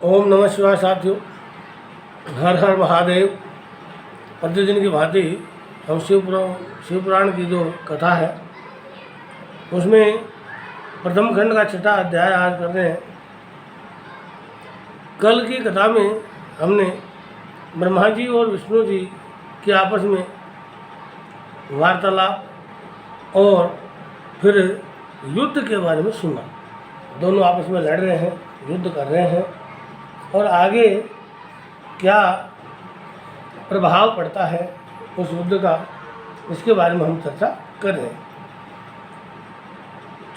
ओम नमः शिवाय साथियों। हर हर महादेव। प्रतिदिन की भांति हम शिव पुराण की जो कथा है उसमें प्रथम खंड का छठा अध्याय आज कर रहे हैं। कल की कथा में हमने ब्रह्मा जी और विष्णु जी के आपस में वार्तालाप और फिर युद्ध के बारे में सुना। दोनों आपस में लड़ रहे हैं, युद्ध कर रहे हैं और आगे क्या प्रभाव पड़ता है उस युद्ध का, इसके बारे में हम चर्चा कर रहे हैं।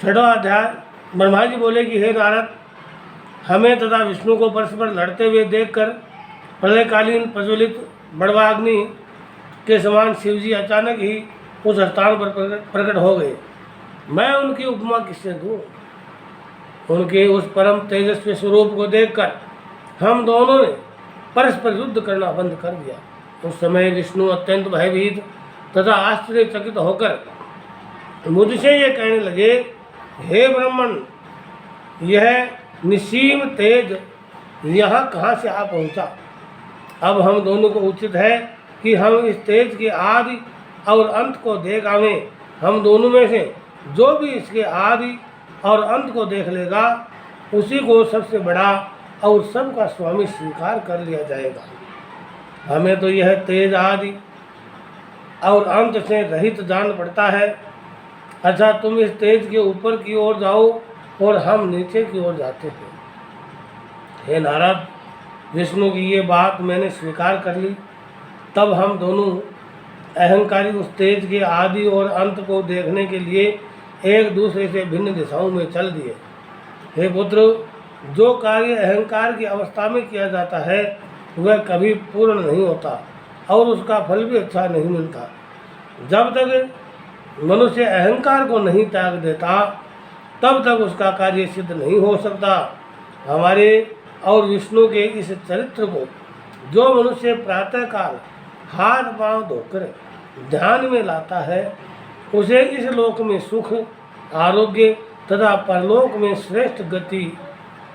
छठवां अध्याय। ब्रह्मा जी बोले कि हे नारद, हमें तथा विष्णु को परस्पर लड़ते हुए देखकर प्रलयकालीन प्रज्वलित बड़वाग्नि के समान शिवजी अचानक ही उस स्थान पर प्रकट हो गए। मैं उनकी उपमा किससे दूँ? उनके उस परम तेजस्वी स्वरूप को देखकर हम दोनों ने परस्पर युद्ध करना बंद कर दिया। उस समय विष्णु अत्यंत भयभीत तथा आश्चर्यचकित होकर मुझसे ये कहने लगे, हे ब्राह्मण, यह निसीम तेज यहाँ कहाँ से आ पहुँचा? अब हम दोनों को उचित है कि हम इस तेज के आदि और अंत को देख आवें। हम दोनों में से जो भी इसके आदि और अंत को देख लेगा उसी को सबसे बड़ा और सबका स्वामी स्वीकार कर लिया जाएगा। हमें तो यह तेज आदि और अंत से रहित जान पड़ता है। अच्छा, तुम इस तेज के ऊपर की ओर जाओ और हम नीचे की ओर जाते हैं। हे नारद, विष्णु की ये बात मैंने स्वीकार कर ली। तब हम दोनों अहंकारी उस तेज के आदि और अंत को देखने के लिए एक दूसरे से भिन्न दिशाओं में चल दिए। हे पुत्र, जो कार्य अहंकार की अवस्था में किया जाता है वह कभी पूर्ण नहीं होता और उसका फल भी अच्छा नहीं मिलता। जब तक मनुष्य अहंकार को नहीं त्याग देता तब तक उसका कार्य सिद्ध नहीं हो सकता। हमारे और विष्णु के इस चरित्र को जो मनुष्य प्रातःकाल हाथ पांव धोकर ध्यान में लाता है उसे इस लोक में सुख, आरोग्य तथा परलोक में श्रेष्ठ गति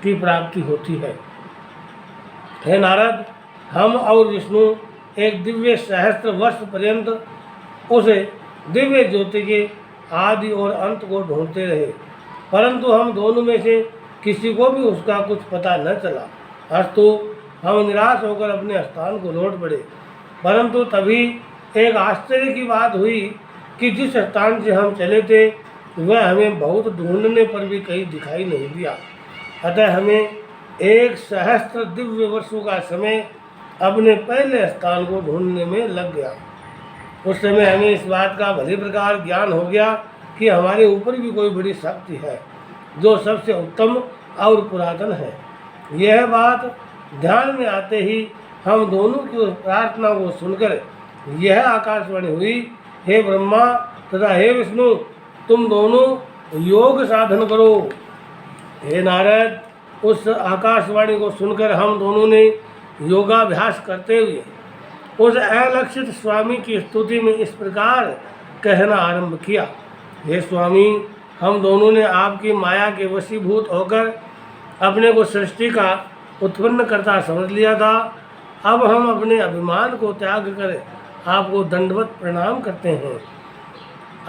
की प्राप्ति होती है। हे नारद, हम और विष्णु एक दिव्य सहस्त्र वर्ष पर्यंत उस दिव्य ज्योति के आदि और अंत को ढूंढते रहे, परंतु हम दोनों में से किसी को भी उसका कुछ पता न चला। अस्तु हम निराश होकर अपने स्थान को लौट पड़े, परंतु तभी एक आश्चर्य की बात हुई कि जिस स्थान से हम चले थे वह हमें बहुत ढूंढने पर भी कहीं दिखाई नहीं दिया। अतः हमें 1 सहस्त्र दिव्य वर्षों का समय अपने पहले स्थान को ढूंढने में लग गया। उस समय हमें इस बात का भली प्रकार ज्ञान हो गया कि हमारे ऊपर भी कोई बड़ी शक्ति है जो सबसे उत्तम और पुरातन है। यह बात ध्यान में आते ही हम दोनों की उस प्रार्थना को सुनकर यह आकाशवाणी हुई, हे ब्रह्मा तथा हे विष्णु, तुम दोनों योग साधन करो। हे नारद, उस आकाशवाणी को सुनकर हम दोनों ने योगाभ्यास करते हुए उस अलक्षित स्वामी की स्तुति में इस प्रकार कहना आरंभ किया, हे स्वामी, हम दोनों ने आपकी माया के वशीभूत होकर अपने को सृष्टि का उत्पन्न करता समझ लिया था। अब हम अपने अभिमान को त्याग कर आपको दंडवत प्रणाम करते हैं।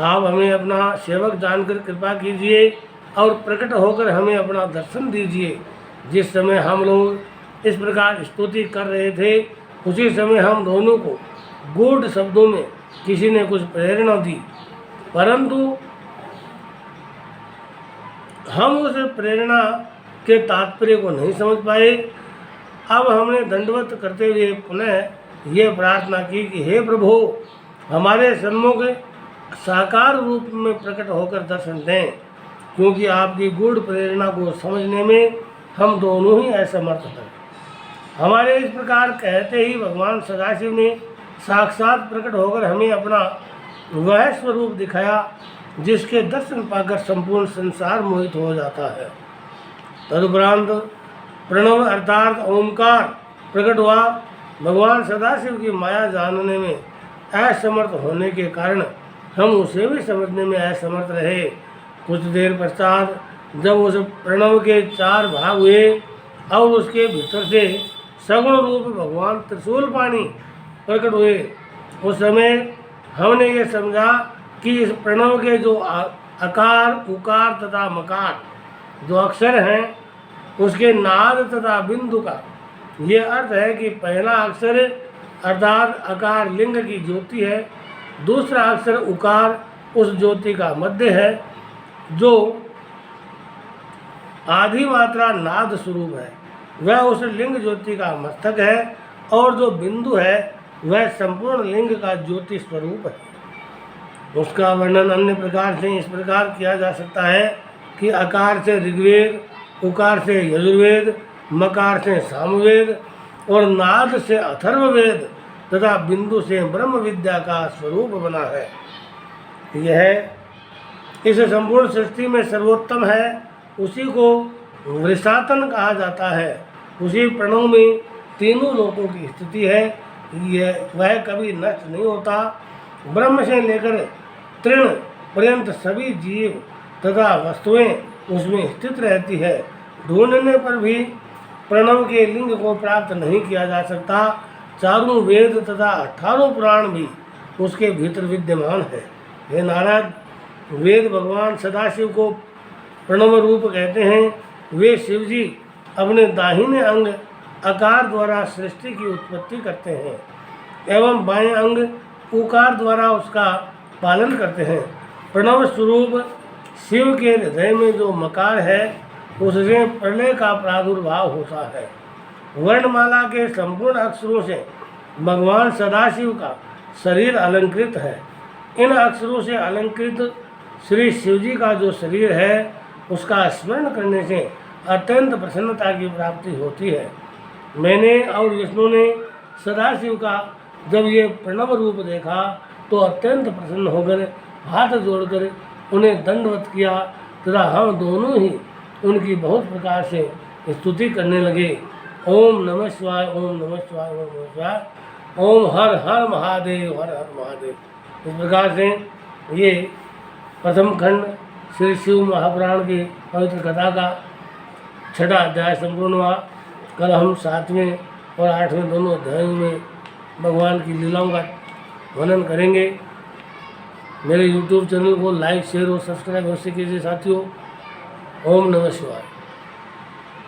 आप हमें अपना सेवक जानकर कृपा कीजिए और प्रकट होकर हमें अपना दर्शन दीजिए। जिस समय हम लोग इस प्रकार स्तुति कर रहे थे उसी समय हम दोनों को गूढ़ शब्दों में किसी ने कुछ प्रेरणा दी, परंतु हम उस प्रेरणा के तात्पर्य को नहीं समझ पाए। अब हमने दंडवत करते हुए पुनः ये प्रार्थना की कि हे प्रभु, हमारे सन्मुख साकार रूप में प्रकट होकर दर्शन दें, क्योंकि आपकी गूढ़ प्रेरणा को समझने में हम दोनों ही असमर्थ हैं। हमारे इस प्रकार कहते ही भगवान सदाशिव ने साक्षात प्रकट होकर हमें अपना वह स्वरूप दिखाया जिसके दर्शन पाकर संपूर्ण संसार मोहित हो जाता है। तदुपरांत प्रणव अर्थात ओंकार प्रकट हुआ। भगवान सदाशिव की माया जानने में असमर्थ होने के कारण हम उसे भी समझने में असमर्थ रहे। कुछ देर पश्चात जब उस प्रणव के 4 भाग हुए और उसके भीतर से सगुण रूप भगवान त्रिशूल पानी प्रकट हुए। उस समय हमने ये समझा कि इस प्रणव के जो अकार, उकार तथा मकार जो अक्षर हैं, उसके नाद तथा बिंदु का ये अर्थ है कि पहला अक्षर अर्थात अकार लिंग की ज्योति है, दूसरा अक्षर उकार उस ज्योति का मध्य है जो आधी मात्रा नाद स्वरूप है, वह उस लिंग ज्योति का मस्तक है, और जो बिंदु है वह संपूर्ण लिंग का ज्योति स्वरूप है। उसका वर्णन अन्य प्रकार से इस प्रकार किया जा सकता है कि अकार से ऋग्वेद, उकार से यजुर्वेद, मकार से सामवेद और नाद से अथर्ववेद तथा बिंदु से ब्रह्म विद्या का स्वरूप बना है। यह इस संपूर्ण सृष्टि में सर्वोत्तम है, उसी को वृषातन कहा जाता है। उसी प्रणव में तीनों लोकों की स्थिति है, यह वह कभी नष्ट नहीं होता। ब्रह्म से लेकर तृण पर्यंत सभी जीव तथा वस्तुएं उसमें स्थित रहती है। ढूंढने पर भी प्रणव के लिंग को प्राप्त नहीं किया जा सकता। चारों वेद तथा 18 पुराण भी उसके भीतर विद्यमान है। हे नारद, वेद भगवान सदाशिव को प्रणव रूप कहते हैं। वे शिवजी अपने दाहिने अंग अकार द्वारा सृष्टि की उत्पत्ति करते हैं एवं बाएं अंग उकार द्वारा उसका पालन करते हैं। प्रणव स्वरूप शिव के हृदय में जो मकार है, उससे प्रलय का प्रादुर्भाव होता है। वर्णमाला के संपूर्ण अक्षरों से भगवान सदाशिव का शरीर अलंकृत है। इन अक्षरों से अलंकृत श्री शिवजी का जो शरीर है, उसका स्मरण करने से अत्यंत प्रसन्नता की प्राप्ति होती है। मैंने और विष्णु ने सदाशिव का जब ये प्रणव रूप देखा तो अत्यंत प्रसन्न होकर हाथ जोड़कर उन्हें दंडवत किया तथा हम दोनों ही उनकी बहुत प्रकार से स्तुति करने लगे। ओम नमः शिवाय, ओम नमः शिवाय, ओम नमः शिवाय, ओम हर हर महादेव, हर हर महादेव। इस प्रकार से ये प्रथम खंड श्री शिव महापुराण की पवित्र कथा का 6वां अध्याय संपूर्ण हुआ। कल हम 7वें और 8वें दोनों अध्यायों में भगवान की लीलाओं का वर्णन करेंगे। मेरे YouTube चैनल को लाइक, शेयर और सब्सक्राइब अवश्य कीजिए साथियों। ओम नमः शिवाय।